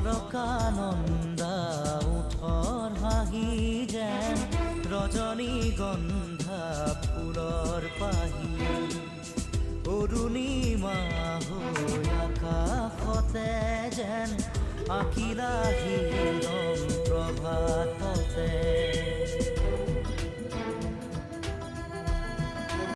অলকানন্দা উঠৰ হাঁহি যেন ৰজনীগন্ধা ফুলৰ পাহি অৰুণিমা হৈ আকাশতে যেন আঁকিলা হিৰণ প্ৰভাততে